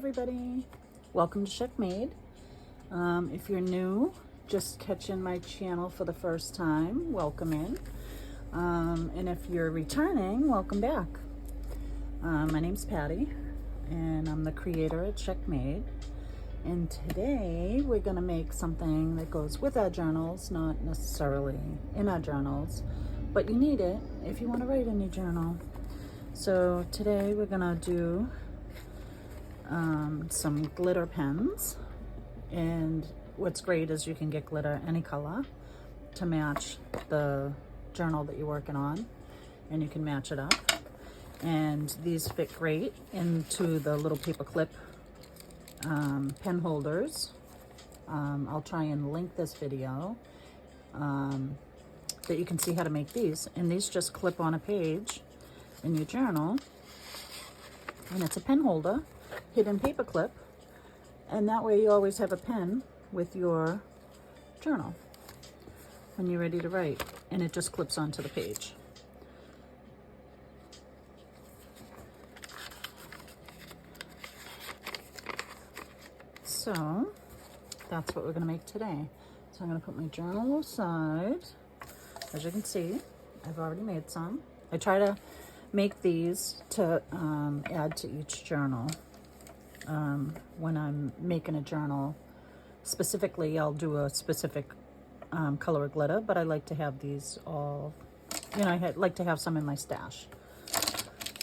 everybody, welcome to SheckMade. If you're new, just catching my channel for the first time, welcome in. And if you're returning, welcome back. My name's Patty and I'm the creator at SheckMade. And today we're gonna make something that goes with our journals, not necessarily in our journals, but you need it if you want to write in your journal. So today we're gonna do some glitter pens, and what's great is you can get glitter any color to match the journal that you're working on, and you can match it up. And these fit great into the little paper clip pen holders. I'll try and link this video that you can see how to make these, and these just clip on a page in your journal, and it's a pen holder, hidden paper clip, and that way you always have a pen with your journal when you're ready to write, and it just clips onto the page. So that's what we're going to make today. So I'm going to put my journal aside. As you can see, I've already made some. I try to make these to add to each journal. When I'm making a journal, specifically, I'll do a specific color of glitter, but I like to have these all, I like to have some in my stash.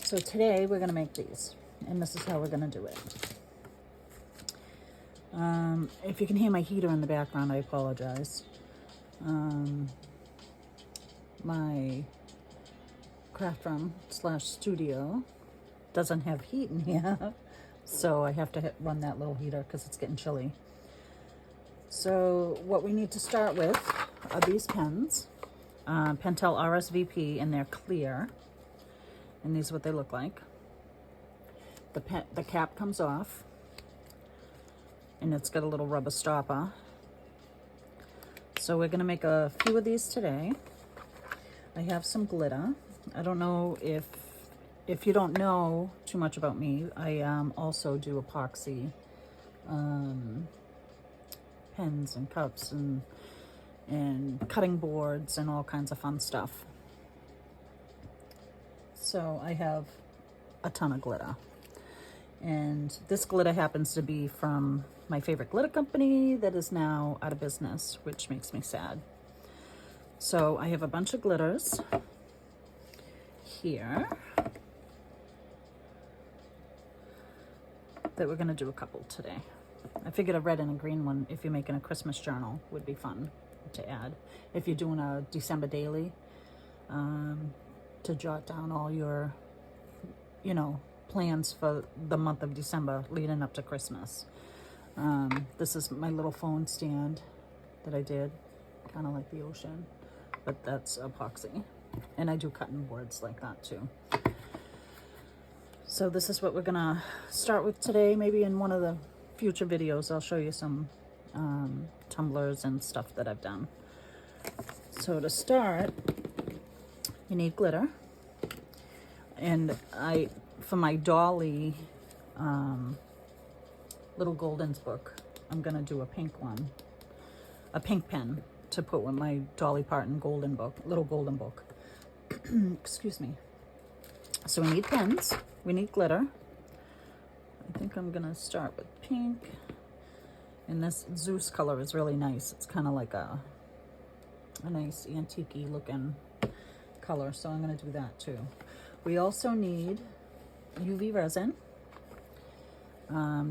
So today we're going to make these, and this is how we're going to do it. If you can hear my heater in the background, I apologize. My craft room / studio doesn't have heat in here, so I have to run that little heater because it's getting chilly. So what we need to start with are these pens, Pentel RSVP, and they're clear, and these are what they look like. The cap comes off, and it's got a little rubber stopper. So we're going to make a few of these today. I have some glitter. I don't know if you don't know too much about me, I also do epoxy pens and cups and cutting boards and all kinds of fun stuff. So I have a ton of glitter. And this glitter happens to be from my favorite glitter company that is now out of business, which makes me sad. So I have a bunch of glitters here that we're going to do a couple today. I figured a red and a green one, if you're making a Christmas journal, would be fun to add. If you're doing a December daily, to jot down all your, plans for the month of December leading up to Christmas. This is my little phone stand that I did, kind of like the ocean, but that's epoxy. And I do cutting boards like that too. So this is what we're gonna start with today. Maybe in one of the future videos I'll show you some tumblers and stuff that I've done. So to start, you need glitter. And for my Dolly little Golden's book, I'm gonna do a pink one, a pink pen to put with my Dolly Parton golden book, little golden book. Excuse me. So we need pens, we need glitter. I think I'm gonna start with pink, and this Zeus color is really nice. It's kind of like a nice antique-y looking color, so I'm gonna do that too. We also need UV resin.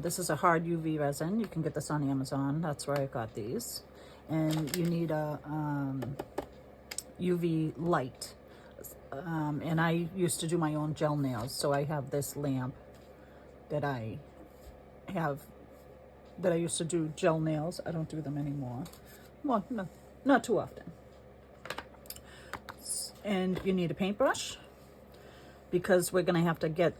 This is a hard UV resin. You can get this on Amazon. That's where I got these. And you need a UV light. And I used to do my own gel nails, so I have this lamp that I used to do gel nails. I don't do them anymore. Well, no, not too often. And you need a paintbrush, because we're going to have to get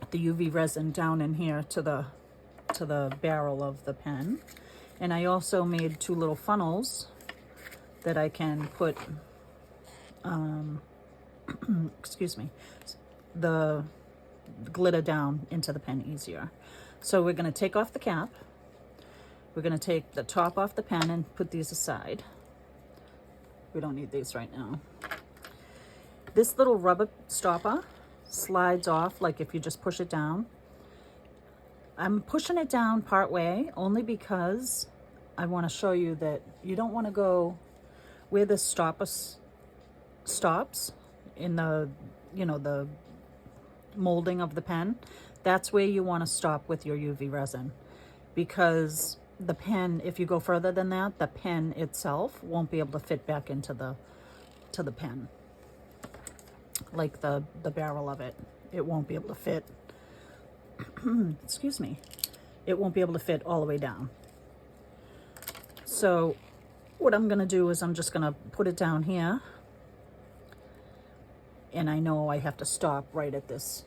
the UV resin down in here to the barrel of the pen. And I also made 2 little funnels that I can put excuse me, the glitter down into the pen easier. So we're going to take off the cap. We're going to take the top off the pen and put these aside. We don't need these right now. This little rubber stopper slides off like if you just push it down. I'm pushing it down part way only because I want to show you that you don't want to go where this stopper stops in the, you know, the molding of the pen. That's where you want to stop with your UV resin, because the pen, if you go further than that, the pen itself won't be able to fit back into the pen. Like the barrel of it, it won't be able to fit. Excuse me. It won't be able to fit all the way down. So what I'm going to do is I'm just going to put it down here. And I know I have to stop right at this,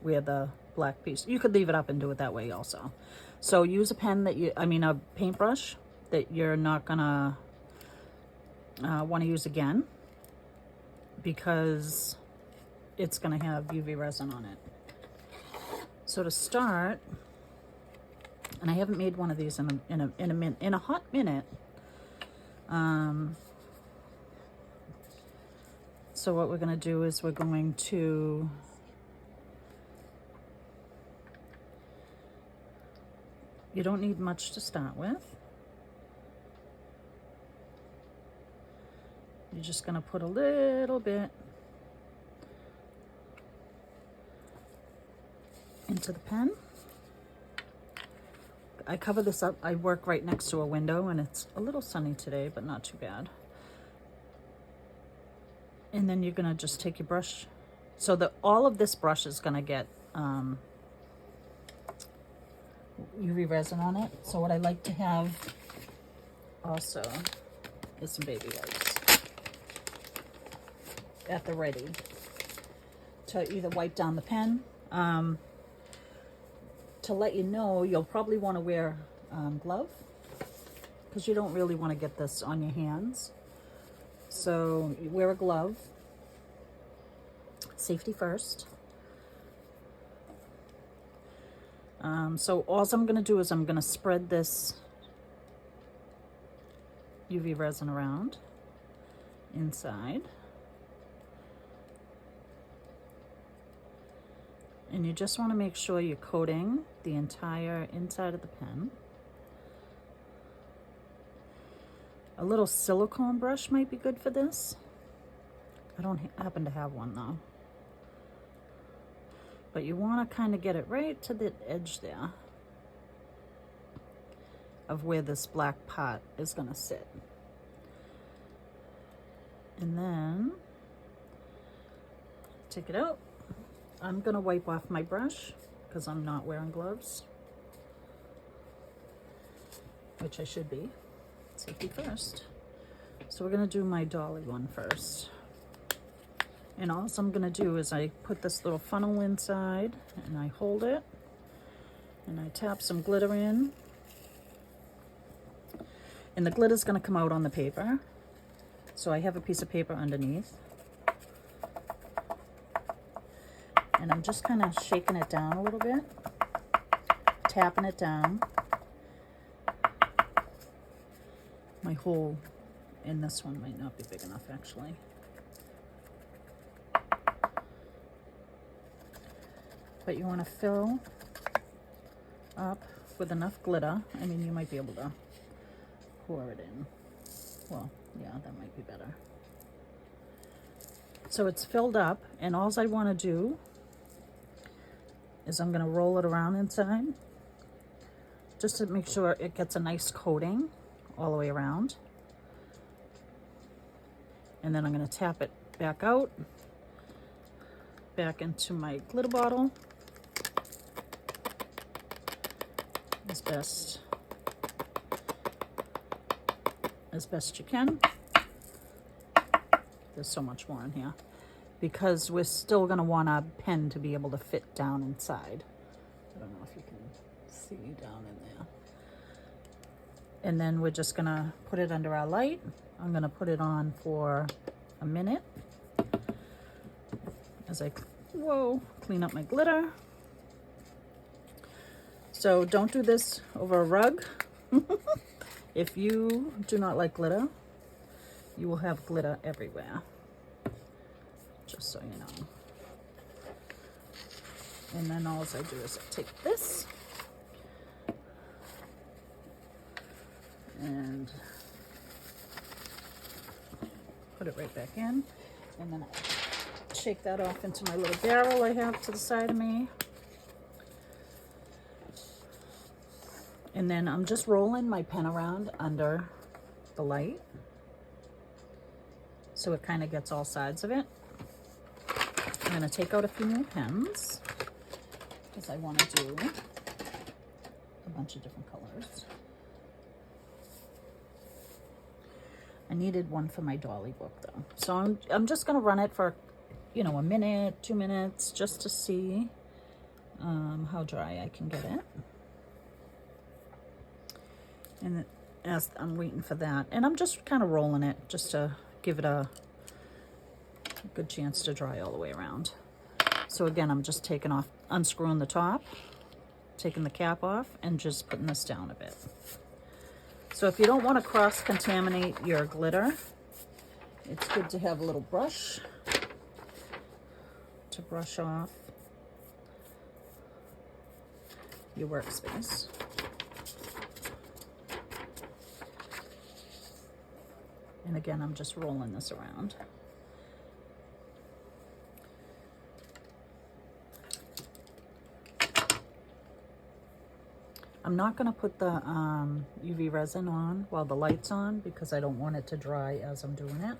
where the black piece. You could leave it up and do it that way also. So use a pen that a paintbrush that you're not going to want to use again, because it's going to have UV resin on it. So to start, and I haven't made one of these in a hot minute. So what we're going to do is we're going to you don't need much to start with. You're just going to put a little bit into the pen. I cover this up. I work right next to a window and it's a little sunny today, but not too bad. And then you're going to just take your brush. So that all of this brush is going to get UV resin on it. So what I like to have also is some baby wipes at the ready to either wipe down the pen. To let you know, you'll probably want to wear glove, because you don't really want to get this on your hands. So you wear a glove. Safety first. So all I'm going to do is I'm going to spread this UV resin around inside. And you just want to make sure you're coating the entire inside of the pen. A little silicone brush might be good for this. I don't happen to have one though. But you want to kind of get it right to the edge there of where this black pot is going to sit. And then take it out. I'm going to wipe off my brush because I'm not wearing gloves, which I should be. Safety first. So we're going to do my dolly one first. And all I'm going to do is I put this little funnel inside and I hold it and I tap some glitter in. And the glitter is going to come out on the paper. So I have a piece of paper underneath. And I'm just kind of shaking it down a little bit, tapping it down. My hole in this one might not be big enough actually. But you want to fill up with enough glitter. I mean, you might be able to pour it in. Well, yeah, that might be better. So it's filled up, and all I want to do is I'm going to roll it around inside just to make sure it gets a nice coating all the way around. And then I'm going to tap it back out, back into my glitter bottle as best you can. There's so much more in here, because we're still going to want our pen to be able to fit down inside. I don't know if you can see down in there. And then we're just going to put it under our light. I'm going to put it on for a minute as I Whoa, clean up my glitter. So don't do this over a rug. If you do not like glitter, you will have glitter everywhere. Just so you know. And then all I do is I take this and put it right back in. And then I shake that off into my little barrel I have to the side of me. And then I'm just rolling my pen around under the light so it kind of gets all sides of it. I'm going to take out a few more pens because I want to do a bunch of different colors. I needed one for my dolly book though. So I'm just going to run it for, you know, a minute, 2 minutes, just to see how dry I can get it. And as I'm waiting for that, and I'm just kind of rolling it just to give it a good chance to dry all the way around. So again, I'm just taking off, unscrewing the top, taking the cap off, and just putting this down a bit. So if you don't want to cross-contaminate your glitter, it's good to have a little brush to brush off your workspace. And again, I'm just rolling this around. I'm not going to put the UV resin on while the light's on because I don't want it to dry as I'm doing it.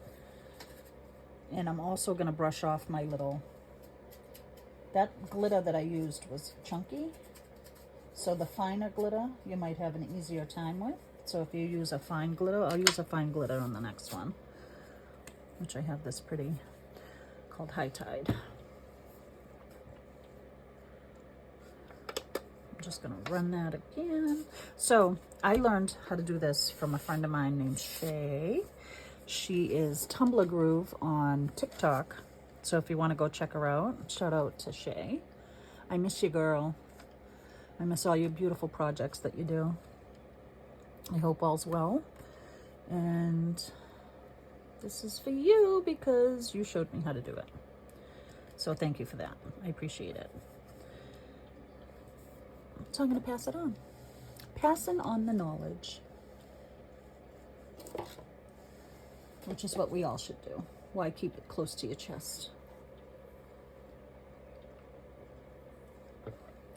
And I'm also going to brush off my little, that glitter that I used was chunky. So the finer glitter you might have an easier time with. So if you use a fine glitter, I'll use a fine glitter on the next one, which I have this pretty called High Tide. I'm just gonna run that again. So I learned how to do this from a friend of mine named Shay. She is Tumblr Groove on TikTok. So if you want to go check her out, shout out to Shay. I miss you, girl. I miss all your beautiful projects that you do. I hope all's well. And this is for you because you showed me how to do it. So thank you for that. I appreciate it. So I'm going to pass it on. Passing on the knowledge. Which is what we all should do. Why keep it close to your chest?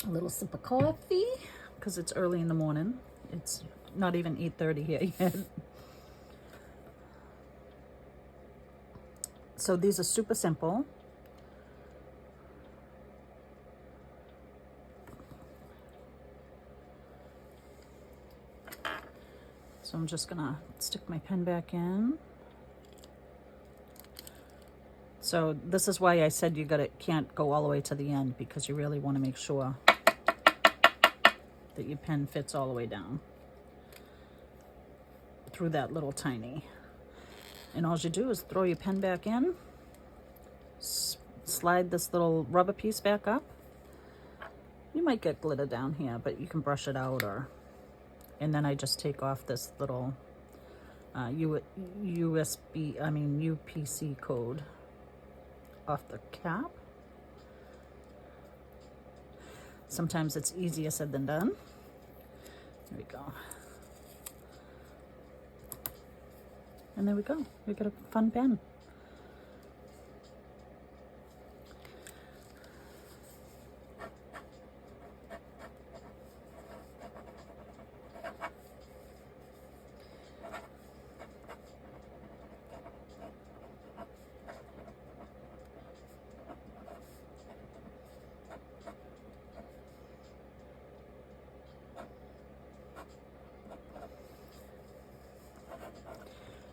A little sip of coffee because it's early in the morning. It's not even 8:30 here yet. So these are super simple. So I'm just gonna stick my pen back in. So this is why I said you can't go all the way to the end, because you really want to make sure that your pen fits all the way down through that little tiny. And all you do is throw your pen back in, slide this little rubber piece back up. You might get glitter down here, but you can brush it out, and then I just take off this little UPC code off the cap. Sometimes it's easier said than done. There we go. And there we go. We got a fun pen.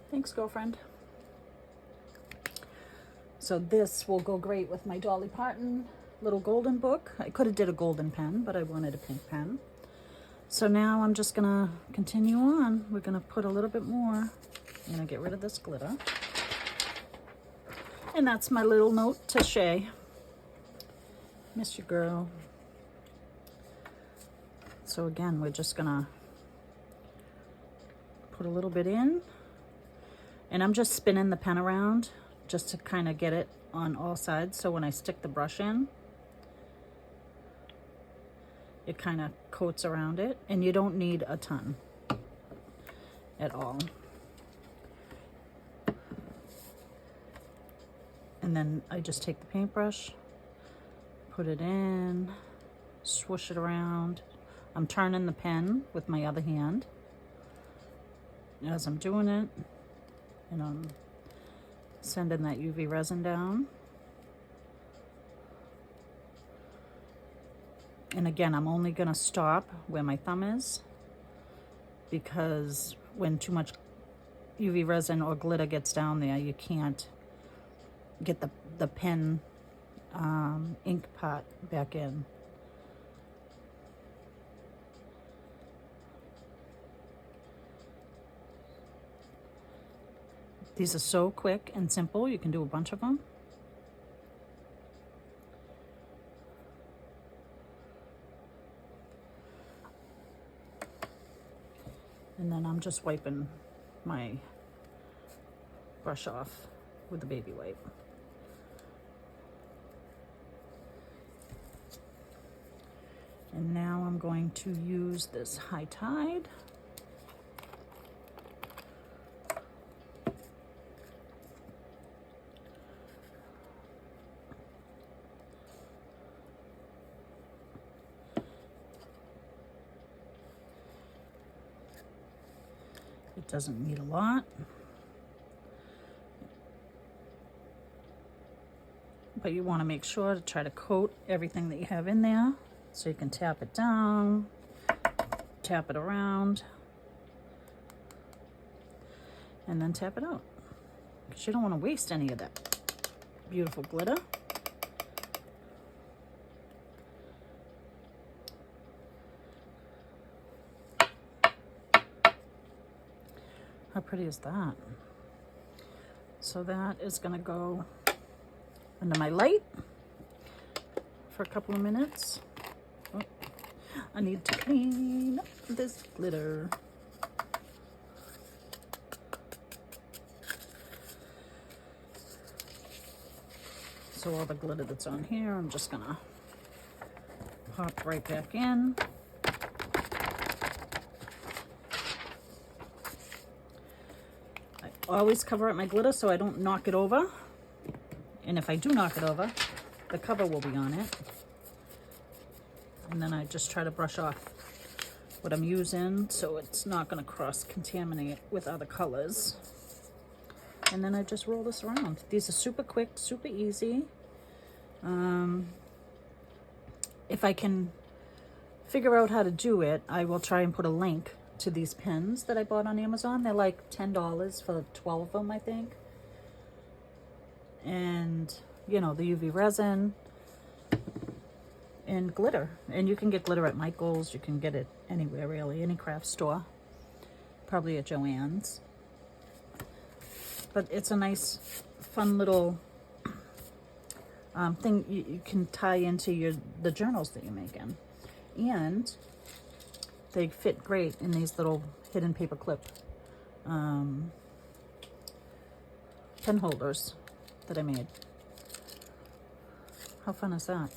Thanks, girlfriend. So this will go great with my Dolly Parton little golden book. I could have did a golden pen, but I wanted a pink pen. So now I'm just gonna continue on. We're gonna put a little bit more. I'm gonna get rid of this glitter. And that's my little note to Shay. Miss you, girl. So again, we're just gonna put a little bit in, and I'm just spinning the pen around just to kind of get it on all sides, so when I stick the brush in, it kind of coats around it, and you don't need a ton at all. And then I just take the paintbrush, put it in, swoosh it around. I'm turning the pen with my other hand as I'm doing it, and I'm sending that UV resin down. And again, I'm only gonna stop where my thumb is, because when too much UV resin or glitter gets down there, you can't get the pen ink pot back in. These are so quick and simple. You can do a bunch of them. And then I'm just wiping my brush off with the baby wipe. And now I'm going to use this High Tide. It doesn't need a lot, but you want to make sure to try to coat everything that you have in there, so you can tap it down, tap it around, and then tap it out, because you don't want to waste any of that beautiful glitter. How pretty is that? So that is gonna go under my light for a couple of minutes. Oh, I need to clean up this glitter. So all the glitter that's on here, I'm just gonna pop right back in. Always cover up my glitter so I don't knock it over, and if I do knock it over, the cover will be on it. And then I just try to brush off what I'm using so it's not going to cross-contaminate with other colors. And then I just roll this around. These are super quick, super easy. If I can figure out how to do it, I will try and put a link to these pens that I bought on Amazon. They're like $10 for 12 of them, I think. And, you know, the UV resin and glitter. And you can get glitter at Michael's. You can get it anywhere, really. Any craft store. Probably at Joann's. But it's a nice, fun little thing you can tie into the journals that you're making. And they fit great in these little hidden paper clip pen holders that I made. How fun is that?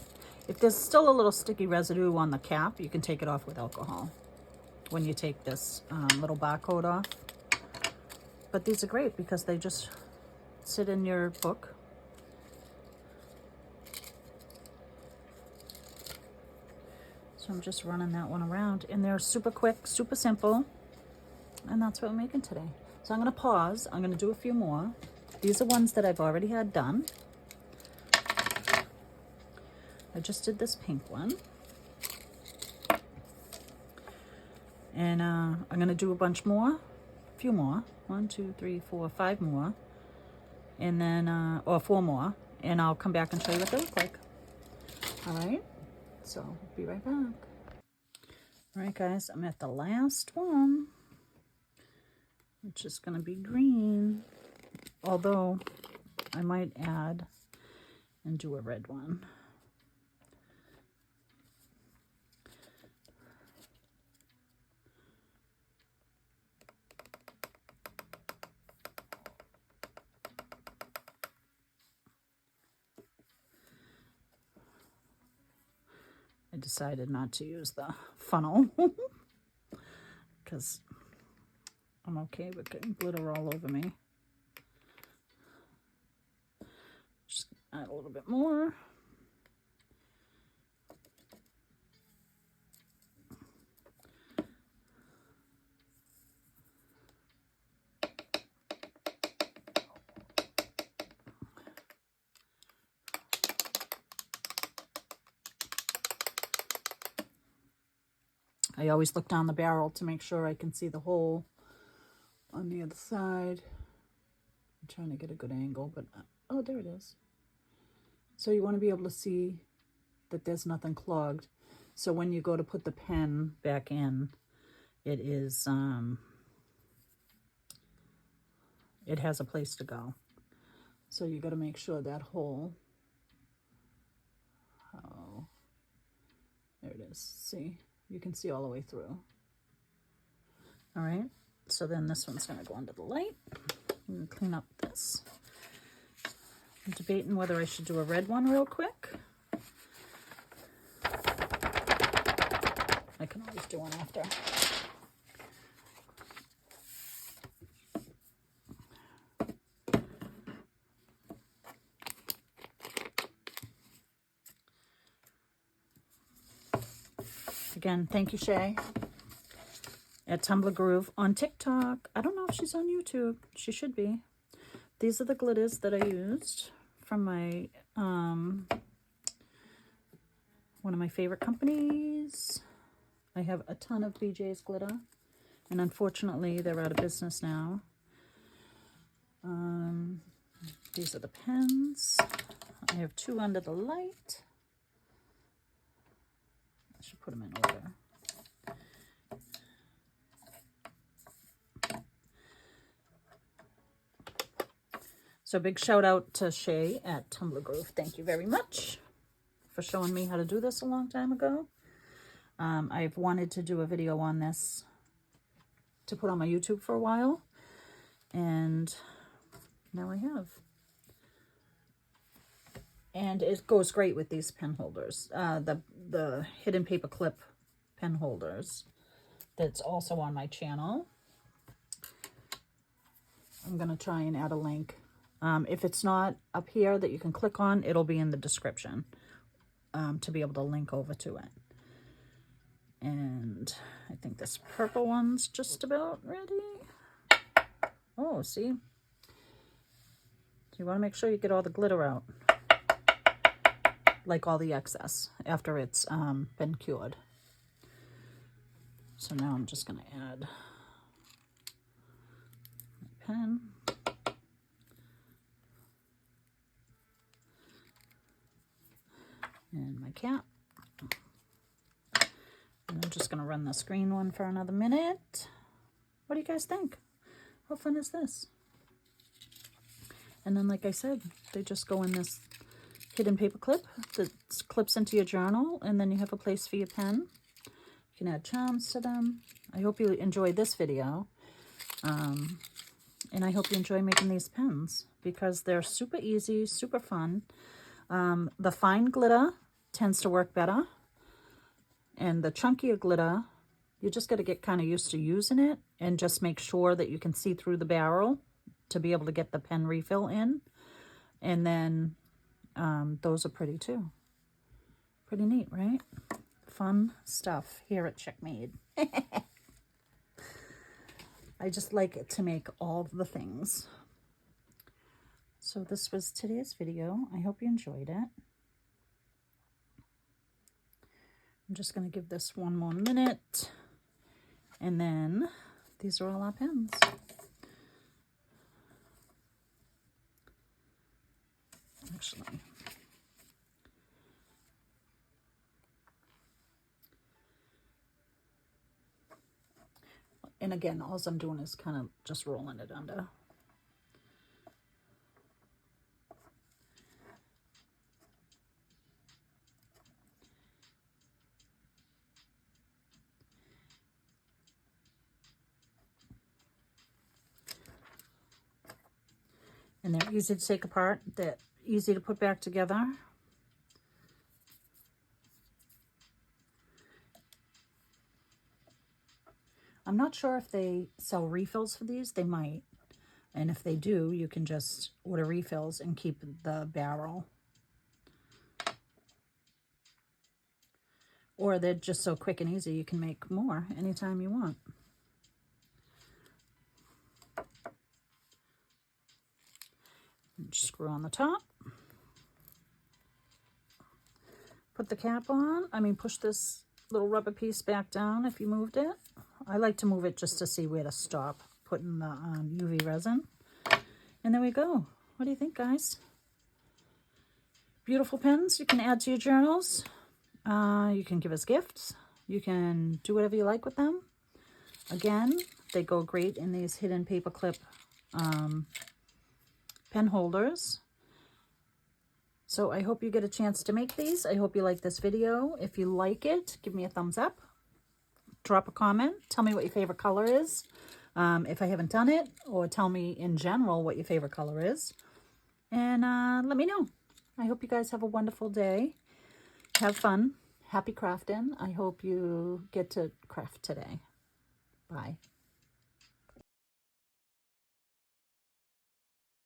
If there's still a little sticky residue on the cap, you can take it off with alcohol when you take this little barcode off. But these are great because they just sit in your book. So I'm just running that one around, and they're super quick, super simple, and that's what I'm making today. So I'm gonna pause. I'm gonna do a few more. These are ones that I've already had done. I just did this pink one. And I'm gonna do a bunch more, a few more. 1, 2, 3, 4, 5 more. And then, or 4 more. And I'll come back and show you what they look like. All right, so be right back. All right, guys, I'm at the last one, which is gonna be green. Although I might add and do a red one. I decided not to use the funnel because I'm okay with getting glitter all over me. Just add a little bit more. I always look down the barrel to make sure I can see the hole on the other side. I'm trying to get a good angle, but oh, there it is. So you want to be able to see that there's nothing clogged. So when you go to put the pen back in, it is, it has a place to go. So you got to make sure that hole, oh, there it is. See? You can see all the way through. All right, so then this one's gonna go under the light. I'm gonna clean up this. I'm debating whether I should do a red one real quick. I can always do one after. Again, thank you, Shay, at Tumblr Groove on TikTok. I don't know if she's on YouTube. She should be. These are the glitters that I used from my, one of my favorite companies. I have a ton of BJ's glitter, and unfortunately, they're out of business now. These are the pens. I have 2 under the light. I should put them in order. So big shout out to Shay at Tumblr Groove. Thank you very much for showing me how to do this a long time ago. I've wanted to do a video on this to put on my YouTube for a while, and now I have. And it goes great with these pen holders, the hidden paper clip pen holders that's also on my channel. I'm going to try and add a link. If it's not up here that you can click on, it'll be in the description to be able to link over to it. And I think this purple one's just about ready. Oh, see? So you want to make sure you get all the glitter out, like all the excess after it's been cured. So now I'm just going to add my pen. And my cap. And I'm just going to run this green one for another minute. What do you guys think? How fun is this? And then, like I said, they just go in this hidden paper clip that clips into your journal, and then you have a place for your pen. You can add charms to them. I hope you enjoyed this video. And I hope you enjoy making these pens because they're super easy, super fun. The fine glitter tends to work better, and the chunkier glitter, you just got to get kind of used to using it and just make sure that you can see through the barrel to be able to get the pen refill in. And then those are pretty too. Pretty neat, right? Fun stuff here at SheckMade. I just like it to make all the things. So this was today's video. I hope you enjoyed it. I'm just going to give this one more minute. And then these are all our pens. Actually, and again, all I'm doing is kind of just rolling it under. And they're easy to take apart, they're easy to put back together. I'm not sure if they sell refills for these. They might. And if they do, you can just order refills and keep the barrel. Or they're just so quick and easy, you can make more anytime you want. Just screw on the top. Put the cap on. Push this little rubber piece back down if you moved it. I like to move it just to see where to stop putting the UV resin. And there we go. What do you think, guys? Beautiful pens you can add to your journals. You can give as gifts. You can do whatever you like with them. Again, they go great in these hidden paperclip pen holders. So I hope you get a chance to make these. I hope you like this video. If you like it, give me a thumbs up. Drop a comment. Tell me what your favorite color is. If I haven't done it, or tell me in general what your favorite color is. And let me know. I hope you guys have a wonderful day. Have fun. Happy crafting. I hope you get to craft today. Bye.